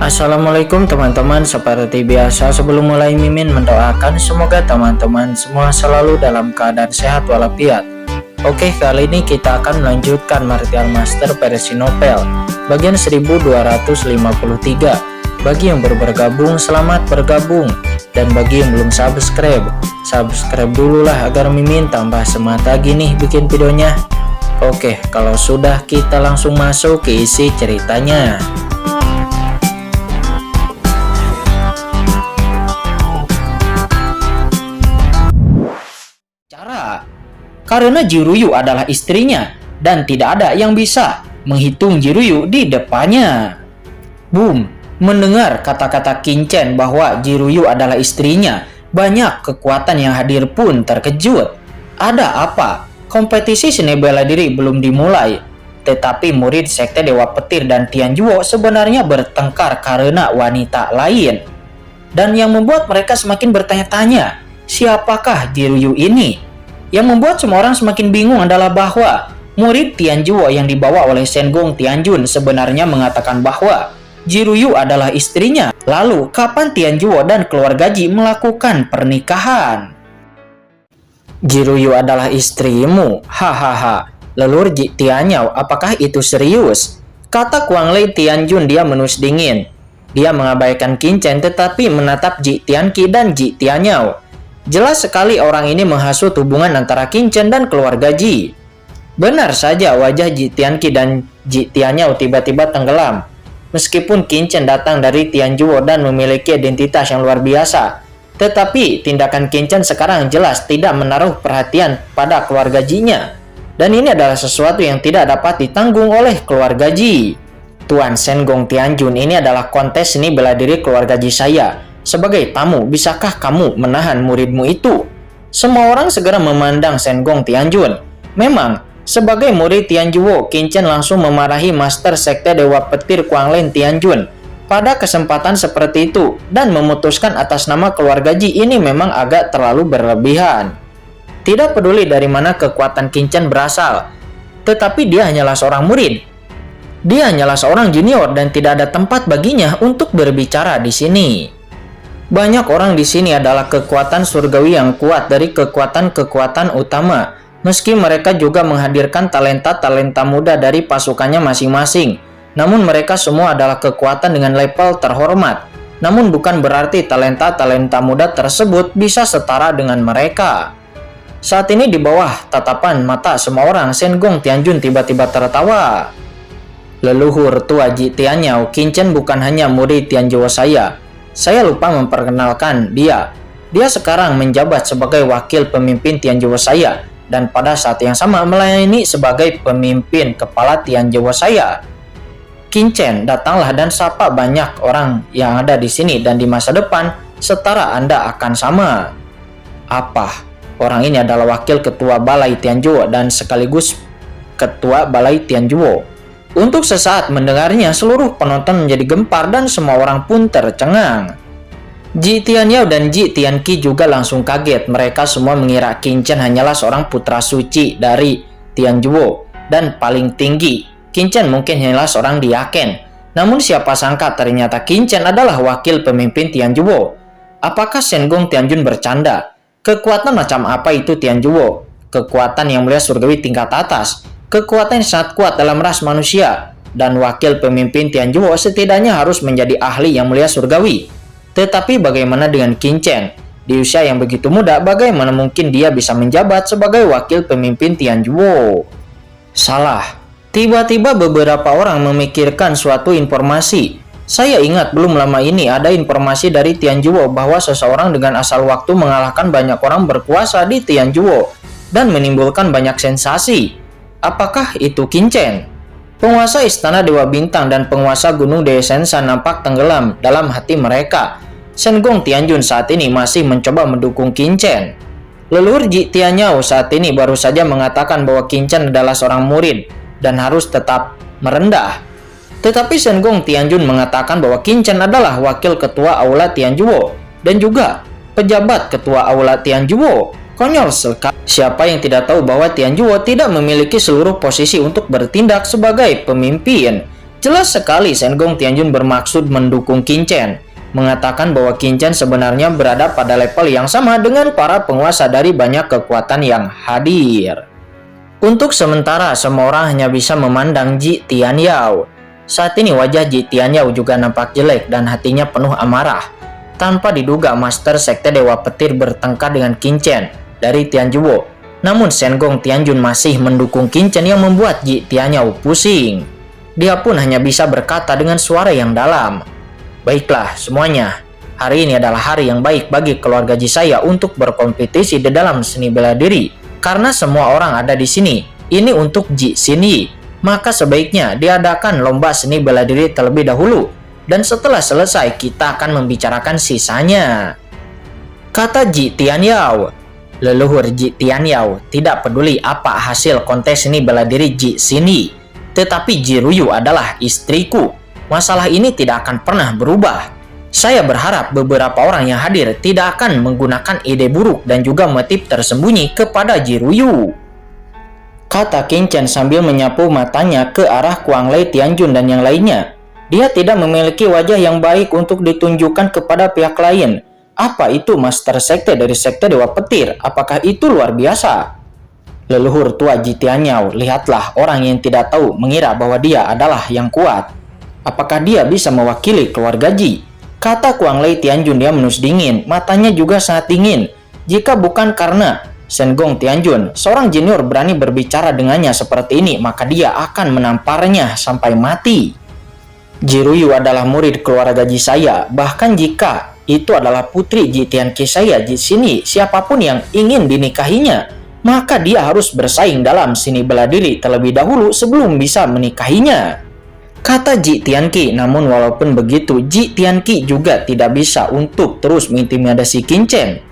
Assalamualaikum teman-teman, seperti biasa sebelum mulai Mimin mendoakan semoga teman-teman semua selalu dalam keadaan sehat walafiat. Oke, kali ini kita akan melanjutkan Martial Master versi novel bagian 1253. Bagi yang baru bergabung, selamat bergabung, dan bagi yang belum subscribe dulu lah agar Mimin tambah semangat lagi nih bikin videonya. Oke, kalau sudah kita langsung masuk ke isi ceritanya. Karena Jiruyu adalah istrinya dan tidak ada yang bisa menghitung Jiruyu di depannya. Boom, mendengar kata-kata Kinchen bahwa Jiruyu adalah istrinya, banyak kekuatan yang hadir pun terkejut. Ada apa? Kompetisi seni bela diri belum dimulai, tetapi murid sekte Dewa Petir dan Tianjuo sebenarnya bertengkar karena wanita lain. Dan yang membuat mereka semakin bertanya-tanya, siapakah Jiruyu ini? Yang membuat semua orang semakin bingung adalah bahwa murid Tianjuo yang dibawa oleh Sengong Tianjun sebenarnya mengatakan bahwa Jiruyu adalah istrinya. Lalu, kapan Tianjuo dan keluarga Ji melakukan pernikahan? Jiruyu adalah istrimu, hahaha. Lelur Ji Tianyao, apakah itu serius? Kata Kuang Lei Tianjun, dia menus dingin. Dia mengabaikan Kinchen tetapi menatap Ji Tianqi dan Ji Tianyao. Jelas sekali orang ini menghasut hubungan antara Kinchen dan keluarga Ji. Benar saja wajah Ji Tianqi dan Ji Tianyao tiba-tiba tenggelam. Meskipun Kinchen datang dari Tianjuo dan memiliki identitas yang luar biasa, tetapi tindakan Kinchen sekarang jelas tidak menaruh perhatian pada keluarga Ji-nya. Dan ini adalah sesuatu yang tidak dapat ditanggung oleh keluarga Ji. Tuan Sengong Tianjun, ini adalah kontes seni bela diri keluarga Ji saya. Sebagai tamu, bisakah kamu menahan muridmu itu? Semua orang segera memandang Sengong Tianjun. Memang, sebagai murid Tianjuo, Kinchen langsung memarahi Master Sekte Dewa Petir Kuang Lei Tianjun. Pada kesempatan seperti itu, dan memutuskan atas nama keluarga Ji ini memang agak terlalu berlebihan. Tidak peduli dari mana kekuatan Kinchen berasal, tetapi dia hanyalah seorang murid. Dia hanyalah seorang junior dan tidak ada tempat baginya untuk berbicara di sini. Banyak orang di sini adalah kekuatan surgawi yang kuat dari kekuatan-kekuatan utama, meski mereka juga menghadirkan talenta-talenta muda dari pasukannya masing-masing. Namun mereka semua adalah kekuatan dengan level terhormat. Namun bukan berarti talenta-talenta muda tersebut bisa setara dengan mereka. Saat ini di bawah tatapan mata semua orang, Sengong Tianjun tiba-tiba tertawa. Leluhur tua Ji Tianyao, Kinchen bukan hanya murid Tianjuo saya. Saya lupa memperkenalkan dia. Dia sekarang menjabat sebagai wakil pemimpin Tianjuo saya dan pada saat yang sama melayani sebagai pemimpin kepala Tianjuo saya. Kinchen, datanglah dan sapa banyak orang yang ada di sini dan di masa depan setara Anda akan sama. Apa? Orang ini adalah wakil ketua Balai Tianjuo dan sekaligus ketua Balai Tianjuo. Untuk sesaat mendengarnya, seluruh penonton menjadi gempar dan semua orang pun tercengang. Ji Tianyao dan Ji Tianqi juga langsung kaget. Mereka semua mengira Kinchen hanyalah seorang putra suci dari Tianjuo dan paling tinggi. Kinchen mungkin hanyalah seorang diaken. Namun siapa sangka ternyata Kinchen adalah wakil pemimpin Tianjuo. Apakah Sengong Tianjun bercanda? Kekuatan macam apa itu Tianjuo? Kekuatan yang mulia surgawi tingkat atas. Kekuatan yang sangat kuat dalam ras manusia, dan wakil pemimpin Tianjuo setidaknya harus menjadi ahli yang mulia surgawi. Tetapi bagaimana dengan Kinchen? Di usia yang begitu muda, bagaimana mungkin dia bisa menjabat sebagai wakil pemimpin Tianjuo? Salah. Tiba-tiba beberapa orang memikirkan suatu informasi. Saya ingat belum lama ini ada informasi dari Tianjuo bahwa seseorang dengan asal waktu mengalahkan banyak orang berkuasa di Tianjuo dan menimbulkan banyak sensasi. Apakah itu Kinchen? Penguasa Istana Dewa Bintang dan penguasa Gunung Desensan nampak tenggelam dalam hati mereka. Sengong Tianjun saat ini masih mencoba mendukung Kinchen. Leluhur Ji Tianyao saat ini baru saja mengatakan bahwa Kinchen adalah seorang murid dan harus tetap merendah. Tetapi Sengong Tianjun mengatakan bahwa Kinchen adalah wakil ketua Aula Tianjuo dan juga pejabat ketua Aula Tianjuo. Konyol sekali. Siapa yang tidak tahu bahwa Tianjuo tidak memiliki seluruh posisi untuk bertindak sebagai pemimpin. Jelas sekali Sengong Tianjun bermaksud mendukung Qin Chen, mengatakan bahwa Qin Chen sebenarnya berada pada level yang sama dengan para penguasa dari banyak kekuatan yang hadir. Untuk sementara, semua orang hanya bisa memandang Ji Tianyao. Saat ini wajah Ji Tianyao juga nampak jelek dan hatinya penuh amarah. Tanpa diduga, Master Sekte Dewa Petir bertengkar dengan Qin Chen dari Tianjuo. Namun Sengong Tianjun masih mendukung Qin Chen yang membuat Ji Tianyao pusing. Dia pun hanya bisa berkata dengan suara yang dalam, "Baiklah semuanya, hari ini adalah hari yang baik bagi keluarga Ji saya untuk berkompetisi di dalam seni bela diri. Karena semua orang ada di sini, ini untuk Ji Xinyi. Maka sebaiknya diadakan lomba seni bela diri terlebih dahulu. Dan setelah selesai, kita akan membicarakan sisanya," kata Ji Tianyao. Leluhur Ji Tianyao tidak peduli apa hasil kontes seni bela diri Ji Xinyi. Tetapi Ji Ruyu adalah istriku. Masalah ini tidak akan pernah berubah. Saya berharap beberapa orang yang hadir tidak akan menggunakan ide buruk dan juga motif tersembunyi kepada Ji Ruyu, kata Qin Chen sambil menyapu matanya ke arah Kuang Lei Tianjun dan yang lainnya. Dia tidak memiliki wajah yang baik untuk ditunjukkan kepada pihak lain. Apa itu Master Sekte dari Sekte Dewa Petir? Apakah itu luar biasa? Leluhur tua Ji Tianyao, lihatlah, orang yang tidak tahu mengira bahwa dia adalah yang kuat. Apakah dia bisa mewakili keluarga Ji? Kata Kuang Lei Tianjun. Dia menus dingin, matanya juga sangat dingin. Jika bukan karena Sengong Tianjun, seorang junior, berani berbicara dengannya seperti ini, maka dia akan menamparnya sampai mati. Ji Ruyu adalah murid keluarga Ji saya, bahkan jika itu adalah putri Ji Tianqi saya, Ji Xinyi, siapapun yang ingin dinikahinya, maka dia harus bersaing dalam seni bela diri terlebih dahulu sebelum bisa menikahinya, kata Ji Tianqi. Namun walaupun begitu, Ji Tianqi juga tidak bisa untuk terus mengintimidasi Qin Chen.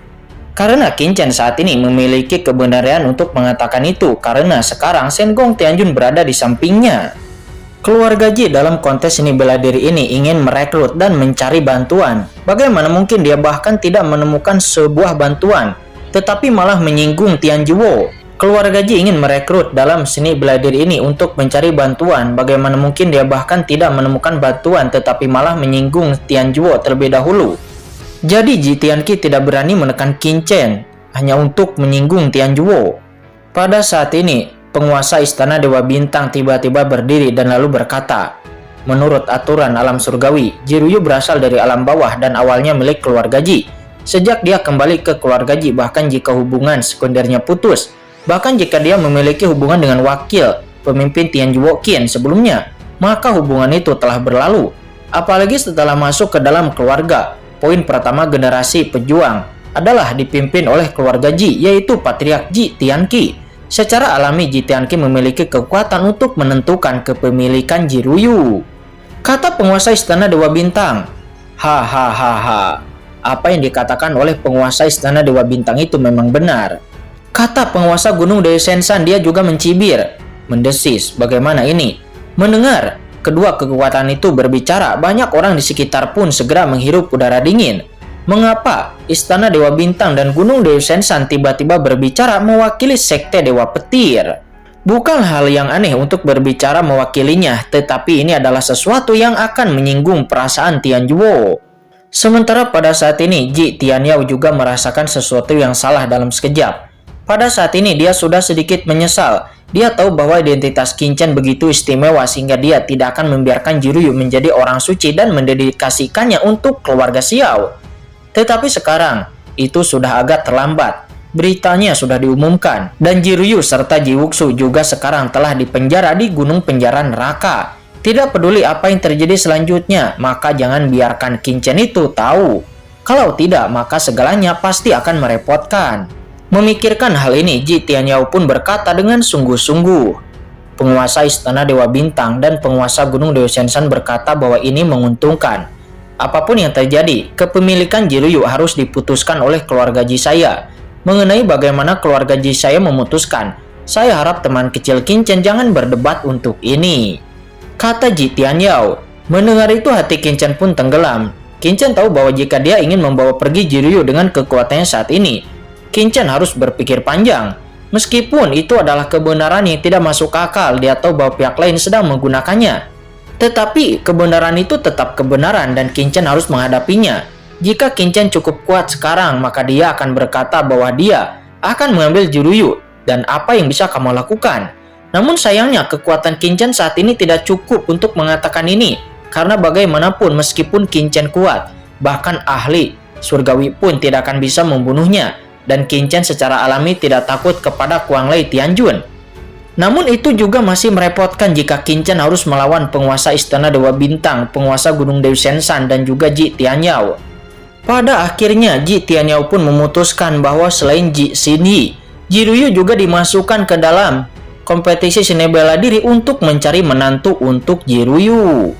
Karena Qin Chen saat ini memiliki kebenaran untuk mengatakan itu, karena sekarang Sengong Tianjun berada di sampingnya. Keluarga Ji dalam kontes seni bela diri ini ingin merekrut dan mencari bantuan. Bagaimana mungkin dia bahkan tidak menemukan sebuah bantuan, tetapi malah menyinggung Tianjuo. Keluarga Ji ingin merekrut dalam seni bela diri ini untuk mencari bantuan. Bagaimana mungkin dia bahkan tidak menemukan bantuan, tetapi malah menyinggung Tianjuo terlebih dahulu. Jadi Ji Tianqi tidak berani menekan Qin Chen hanya untuk menyinggung Tianjuo. Pada saat ini, penguasa Istana Dewa Bintang tiba-tiba berdiri dan lalu berkata, "Menurut aturan alam surgawi, Ji Ruyu berasal dari alam bawah dan awalnya milik keluarga Ji. Sejak dia kembali ke keluarga Ji, bahkan jika hubungan sekundernya putus, bahkan jika dia memiliki hubungan dengan wakil pemimpin Tianjuo Qin sebelumnya, maka hubungan itu telah berlalu. Apalagi setelah masuk ke dalam keluarga, poin pertama generasi pejuang adalah dipimpin oleh keluarga Ji, yaitu Patriark Ji Tianqi. Secara alami Ji Tianqi memiliki kekuatan untuk menentukan kepemilikan Ji Ruyu," kata penguasa Istana Dewa Bintang. Hahaha, apa yang dikatakan oleh penguasa Istana Dewa Bintang itu memang benar, kata penguasa Gunung Dewi Sensan. Dia juga mencibir, mendesis. Bagaimana ini? Mendengar kedua kekuatan itu berbicara, banyak orang di sekitar pun segera menghirup udara dingin. Mengapa Istana Dewa Bintang dan Gunung Dewi Sensan tiba-tiba berbicara mewakili Sekte Dewa Petir? Bukan hal yang aneh untuk berbicara mewakilinya, tetapi ini adalah sesuatu yang akan menyinggung perasaan Tianjuo. Sementara pada saat ini, Ji Tianyao juga merasakan sesuatu yang salah dalam sekejap. Pada saat ini dia sudah sedikit menyesal. Dia tahu bahwa identitas Qin Chen begitu istimewa sehingga dia tidak akan membiarkan Ji Ruyu menjadi orang suci dan mendedikasikannya untuk keluarga Xiao. Tetapi sekarang, itu sudah agak terlambat. Beritanya sudah diumumkan, dan Ji Ruyu serta Ji Wuxu juga sekarang telah dipenjara di gunung penjara neraka. Tidak peduli apa yang terjadi selanjutnya, maka jangan biarkan Qin Chen itu tahu. Kalau tidak, maka segalanya pasti akan merepotkan. Memikirkan hal ini, Ji Tianyao pun berkata dengan sungguh-sungguh. Penguasa Istana Dewa Bintang dan penguasa Gunung Dewi Sensan berkata bahwa ini menguntungkan. Apapun yang terjadi, kepemilikan Ji Ruyu harus diputuskan oleh keluarga Ji saya. Mengenai bagaimana keluarga Ji saya memutuskan, saya harap teman kecil Qin Chen jangan berdebat untuk ini, kata Ji Tianyao. Mendengar itu hati Qin Chen pun tenggelam. Qin Chen tahu bahwa jika dia ingin membawa pergi Ji Ruyu dengan kekuatannya saat ini, Qin Chen harus berpikir panjang. Meskipun itu adalah kebenaran yang tidak masuk akal, dia tahu bahwa pihak lain sedang menggunakannya. Tetapi kebenaran itu tetap kebenaran dan Qin Chen harus menghadapinya. Jika Qin Chen cukup kuat sekarang, maka dia akan berkata bahwa dia akan mengambil Jiruyu dan apa yang bisa kamu lakukan. Namun sayangnya kekuatan Qin Chen saat ini tidak cukup untuk mengatakan ini, karena bagaimanapun meskipun Qin Chen kuat, bahkan ahli surgawi pun tidak akan bisa membunuhnya, dan Qin Chen secara alami tidak takut kepada Kuang Lei Tianjun. Namun itu juga masih merepotkan jika Qin Chen harus melawan penguasa Istana Dewa Bintang, penguasa Gunung Dewi Sensan, dan juga Ji Tianyao. Pada akhirnya Ji Tianyao pun memutuskan bahwa selain Ji Xinyi, Jiruyu juga dimasukkan ke dalam kompetisi seni bela diri untuk mencari menantu untuk Jiruyu.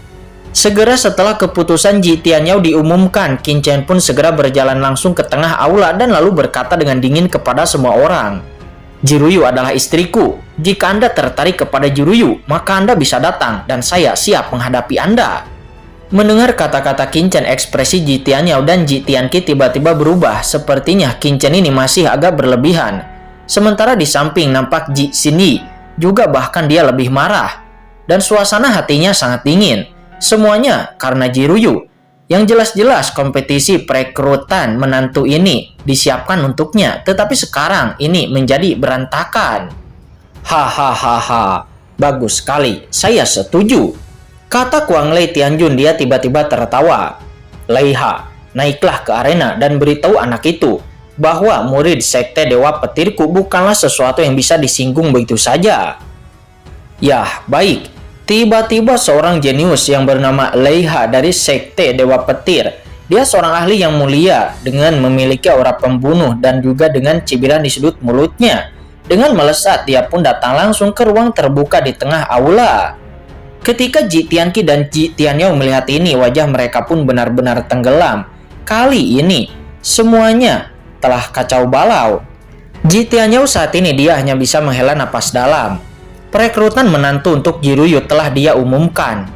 Segera setelah keputusan Ji Tianyao diumumkan, Qin Chen pun segera berjalan langsung ke tengah aula dan lalu berkata dengan dingin kepada semua orang, "Jiruyu adalah istriku. Jika Anda tertarik kepada Jiruyu, maka Anda bisa datang dan saya siap menghadapi Anda." Mendengar kata-kata Qin Chen, ekspresi Ji Tianyao dan Ji Tianqi tiba-tiba berubah. Sepertinya Qin Chen ini masih agak berlebihan. Sementara di samping nampak Ji Xinyi juga bahkan dia lebih marah. Dan suasana hatinya sangat dingin. Semuanya karena Jiruyu. Yang jelas-jelas kompetisi perekrutan menantu ini disiapkan untuknya. Tetapi sekarang ini menjadi berantakan. Hahaha, bagus sekali, saya setuju, kata Kuang Lei Tianjun. Dia tiba-tiba tertawa. "Leiha, naiklah ke arena dan beritahu anak itu bahwa murid sekte Dewa Petirku bukanlah sesuatu yang bisa disinggung begitu saja." "Yah, baik." Tiba-tiba seorang jenius yang bernama Leiha dari sekte Dewa Petir. Dia seorang ahli yang mulia dengan memiliki aura pembunuh dan juga dengan cibiran di sudut mulutnya. Dengan melesat, dia pun datang langsung ke ruang terbuka di tengah aula. Ketika Ji Tianqi dan Ji Tianyao melihat ini, wajah mereka pun benar-benar tenggelam. Kali ini, semuanya telah kacau balau. Ji Tianyao saat ini dia hanya bisa menghela napas dalam. Perekrutan menantu untuk Jiruyu telah dia umumkan.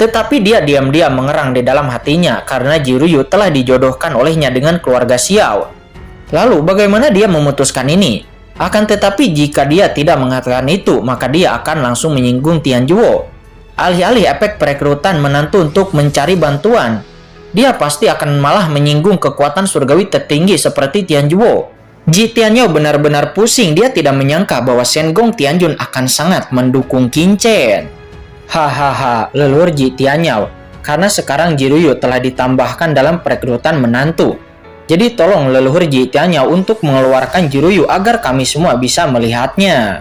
Tetapi dia diam-diam mengerang di dalam hatinya karena Jiruyu telah dijodohkan olehnya dengan keluarga Xiao. Lalu bagaimana dia memutuskan ini? Akan tetapi jika dia tidak mengatakan itu, maka dia akan langsung menyinggung Tianjuo. Alih-alih efek perekrutan menantu untuk mencari bantuan, dia pasti akan malah menyinggung kekuatan surgawi tertinggi seperti Tianjuo. Ji Tianyao benar-benar pusing. Dia tidak menyangka bahwa Shenggong Tianjun akan sangat mendukung Qin Chen. Hahaha, leluhur Ji Tianyao, karena sekarang Jiruyu telah ditambahkan dalam perekrutan menantu. Jadi tolong leluhur Ji Tianyao untuk mengeluarkan Jiruyu agar kami semua bisa melihatnya.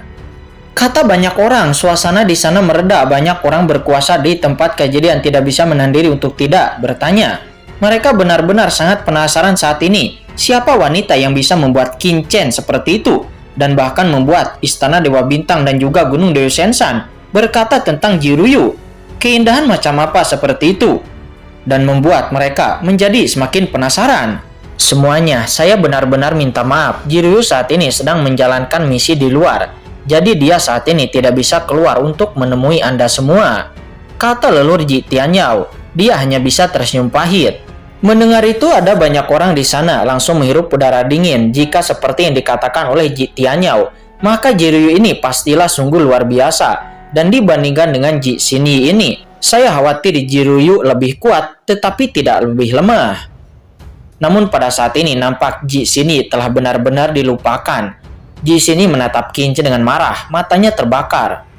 Kata banyak orang. Suasana di sana mereda. Banyak orang berkuasa di tempat kejadian tidak bisa menahan diri untuk tidak bertanya. Mereka benar-benar sangat penasaran saat ini. Siapa wanita yang bisa membuat Qin Chen seperti itu? Dan bahkan membuat Istana Dewa Bintang dan juga Gunung Dewi Sensan berkata tentang Jiruyu. Keindahan macam apa seperti itu? Dan membuat mereka menjadi semakin penasaran. Semuanya, saya benar-benar minta maaf. Jiruyu saat ini sedang menjalankan misi di luar. Jadi dia saat ini tidak bisa keluar untuk menemui Anda semua, kata leluhur Ji Tianyao. Dia hanya bisa tersenyum pahit. Mendengar itu, ada banyak orang di sana langsung menghirup udara dingin. Jika seperti yang dikatakan oleh Ji Tianyao, maka Jiruyu ini pastilah sungguh luar biasa. Dan dibandingkan dengan Ji Xinyi ini, saya khawatir Jiruyu lebih kuat tetapi tidak lebih lemah. Namun pada saat ini nampak Ji Xinyi telah benar-benar dilupakan. Ji Xinyi menatap Qin Chen dengan marah, matanya terbakar.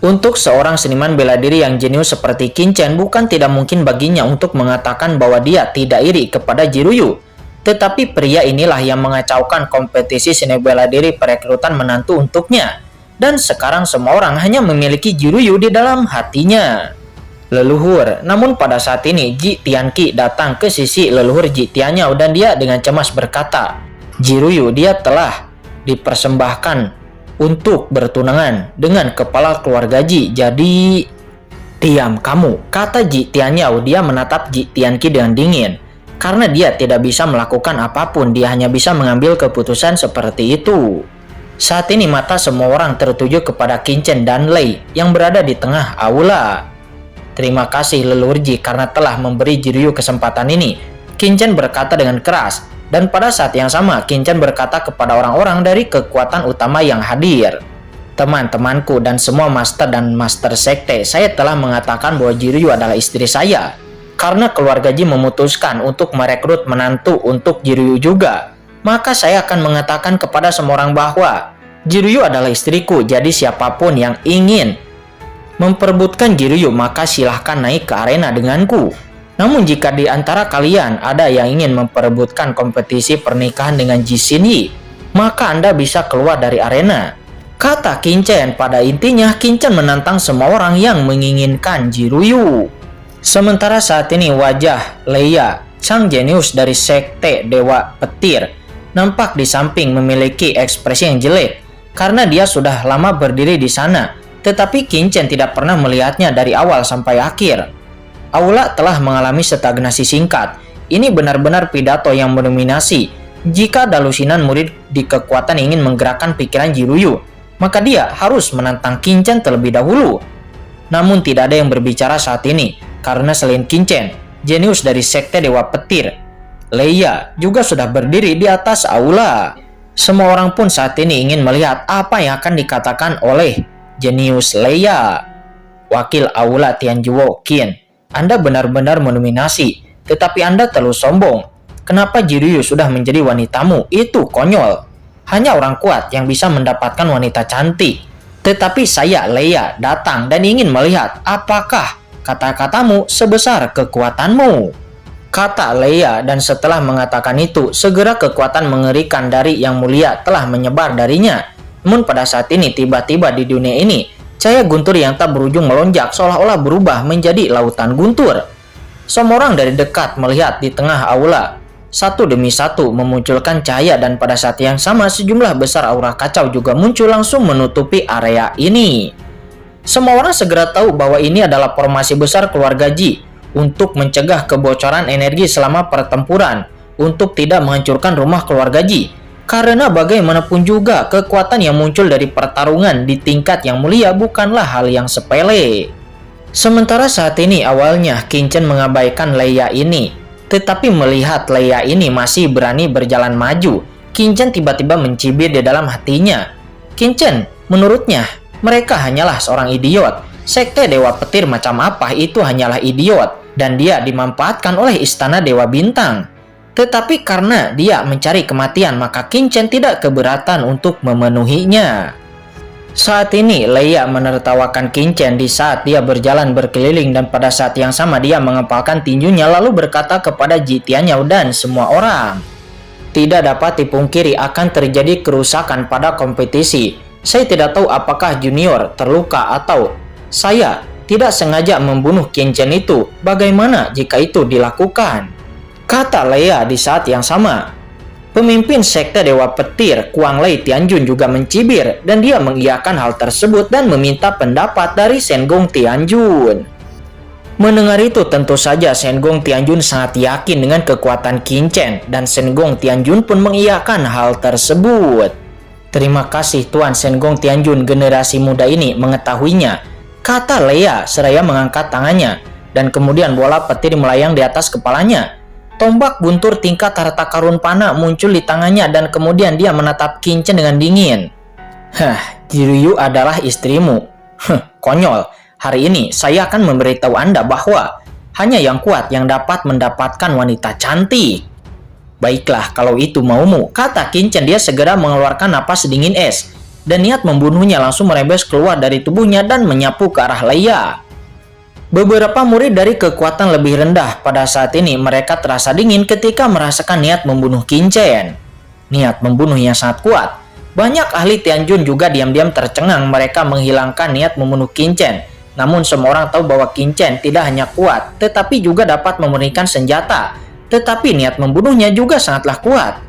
Untuk seorang seniman bela diri yang jenius seperti Qin Chen, bukan tidak mungkin baginya untuk mengatakan bahwa dia tidak iri kepada Jiruyu. Tetapi pria inilah yang mengacaukan kompetisi seni bela diri perekrutan menantu untuknya. Dan sekarang semua orang hanya memiliki Jiruyu di dalam hatinya. Leluhur, namun pada saat ini Ji Tianqi datang ke sisi leluhur Ji Tianyao dan dia dengan cemas berkata, "Jiruyu, dia telah dipersembahkan untuk bertunangan dengan kepala keluarga Ji. Jadi..." "Diam kamu," kata Ji Tianyao. Dia menatap Ji Tianqi dengan dingin. Karena dia tidak bisa melakukan apapun, dia hanya bisa mengambil keputusan seperti itu. Saat ini mata semua orang tertuju kepada Qin Chen dan Lei yang berada di tengah aula. "Terima kasih leluhur Ji karena telah memberi Jiruyu kesempatan ini," Qin Chen berkata dengan keras. Dan pada saat yang sama, Qin Chen berkata kepada orang-orang dari kekuatan utama yang hadir, Teman-temanku dan semua master dan master sekte, saya telah mengatakan bahwa Jiryu adalah istri saya. Karena keluarga Ji memutuskan untuk merekrut menantu untuk Jiryu juga, maka saya akan mengatakan kepada semua orang bahwa Jiryu adalah istriku. Jadi siapapun yang ingin memperebutkan Jiryu, maka silahkan naik ke arena denganku. Namun jika di antara kalian ada yang ingin memperebutkan kompetisi pernikahan dengan Ji Xinyi, maka Anda bisa keluar dari arena, kata Qin Chen. Pada intinya, Qin Chen menantang semua orang yang menginginkan Jiryu. Sementara saat ini wajah Leia, sang jenius dari sekte Dewa Petir, nampak di samping memiliki ekspresi yang jelek karena dia sudah lama berdiri di sana. Tetapi Qin Chen tidak pernah melihatnya dari awal sampai akhir. Aula telah mengalami stagnasi singkat. Ini benar-benar pidato yang mendominasi. Jika ada lusinan murid di kekuatan ingin menggerakkan pikiran Jiryu, maka dia harus menantang Qin Chen terlebih dahulu. Namun tidak ada yang berbicara saat ini, karena selain Qin Chen, jenius dari sekte Dewa Petir, Leia juga sudah berdiri di atas aula. Semua orang pun saat ini ingin melihat apa yang akan dikatakan oleh jenius Leia. Wakil aula Tianjuo, Qin, Anda benar-benar mendominasi, tetapi Anda terlalu sombong. Kenapa Jiryu sudah menjadi wanitamu? Itu konyol. Hanya orang kuat yang bisa mendapatkan wanita cantik. Tetapi saya, Leia, datang dan ingin melihat apakah kata-katamu sebesar kekuatanmu, kata Leia. Dan setelah mengatakan itu, segera kekuatan mengerikan dari Yang Mulia telah menyebar darinya. Namun pada saat ini, tiba-tiba di dunia ini, cahaya guntur yang tak berujung melonjak seolah-olah berubah menjadi lautan guntur. Semua orang dari dekat melihat di tengah aula, satu demi satu memunculkan cahaya, dan pada saat yang sama sejumlah besar aura kacau juga muncul langsung menutupi area ini. Semua orang segera tahu bahwa ini adalah formasi besar keluarga Ji untuk mencegah kebocoran energi selama pertempuran, untuk tidak menghancurkan rumah keluarga Ji. Karena bagaimanapun juga kekuatan yang muncul dari pertarungan di tingkat yang mulia bukanlah hal yang sepele. Sementara saat ini awalnya Qin Chen mengabaikan Leia ini, tetapi melihat Leia ini masih berani berjalan maju, Qin Chen tiba-tiba mencibir di dalam hatinya. Qin Chen, menurutnya, mereka hanyalah seorang idiot. Sekte Dewa Petir macam apa itu hanyalah idiot, dan dia dimanfaatkan oleh Istana Dewa Bintang. Tetapi karena dia mencari kematian, maka Qin Chen tidak keberatan untuk memenuhinya. Saat ini Leia menertawakan Qin Chen di saat dia berjalan berkeliling, dan pada saat yang sama dia mengepalkan tinjunya lalu berkata kepada Ji Tianyao dan semua orang, tidak dapat dipungkiri akan terjadi kerusakan pada kompetisi. Saya tidak tahu apakah junior terluka atau saya tidak sengaja membunuh Qin Chen itu. Bagaimana jika itu dilakukan? Kata Leia di saat yang sama. Pemimpin sekte Dewa Petir, Kuang Lei Tianjun juga mencibir, dan dia mengiyakan hal tersebut dan meminta pendapat dari Shen Gong Tianjun. Mendengar itu tentu saja Shen Gong Tianjun sangat yakin dengan kekuatan Qin Chen, dan Shen Gong Tianjun pun mengiyakan hal tersebut. Terima kasih Tuan Shen Gong Tianjun, generasi muda ini mengetahuinya, kata Leia seraya mengangkat tangannya, dan kemudian bola petir melayang di atas kepalanya. Tombak guntur tingkat harta karun panah muncul di tangannya, dan kemudian dia menatap Qin Chen dengan dingin. Jiryu adalah istrimu. Konyol. Hari ini saya akan memberitahu Anda bahwa hanya yang kuat yang dapat mendapatkan wanita cantik. Baiklah, kalau itu maumu, kata Qin Chen. Dia segera mengeluarkan napas dingin es, dan niat membunuhnya langsung merebes keluar dari tubuhnya dan menyapu ke arah Leia. Beberapa murid dari kekuatan lebih rendah pada saat ini mereka terasa dingin ketika merasakan niat membunuh Qin Chen. Niat membunuh yang sangat kuat. Banyak ahli Tianjun juga diam-diam tercengang mereka menghilangkan niat membunuh Qin Chen. Namun semua orang tahu bahwa Qin Chen tidak hanya kuat, tetapi juga dapat memurnikan senjata. Tetapi niat membunuhnya juga sangatlah kuat.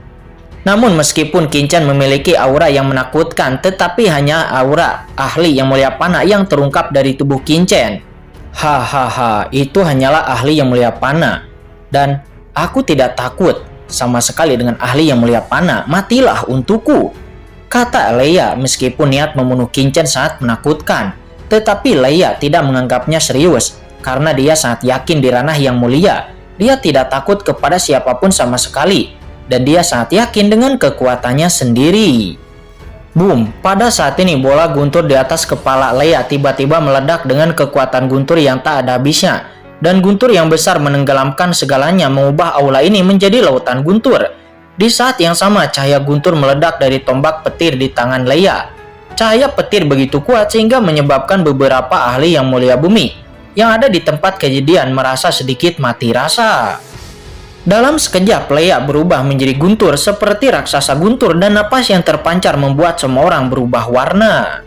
Namun meskipun Qin Chen memiliki aura yang menakutkan, tetapi hanya aura ahli yang mulia panah yang terungkap dari tubuh Qin Chen. Hahaha, itu hanyalah ahli yang mulia panah. Dan aku tidak takut sama sekali dengan ahli yang mulia panah. Matilah untukku, kata Leia. Meskipun niat membunuh Qin Chen sangat menakutkan, tetapi Leia tidak menganggapnya serius karena dia sangat yakin di ranah yang mulia. Dia tidak takut kepada siapapun sama sekali, dan dia sangat yakin dengan kekuatannya sendiri. Boom, pada saat ini bola guntur di atas kepala Leia tiba-tiba meledak dengan kekuatan guntur yang tak ada habisnya. Dan guntur yang besar menenggelamkan segalanya, mengubah aula ini menjadi lautan guntur. Di saat yang sama, cahaya guntur meledak dari tombak petir di tangan Leia. Cahaya petir begitu kuat sehingga menyebabkan beberapa ahli yang mulia bumi yang ada di tempat kejadian merasa sedikit mati rasa. Dalam sekejap, Leia berubah menjadi guntur seperti raksasa guntur dan napas yang terpancar membuat semua orang berubah warna.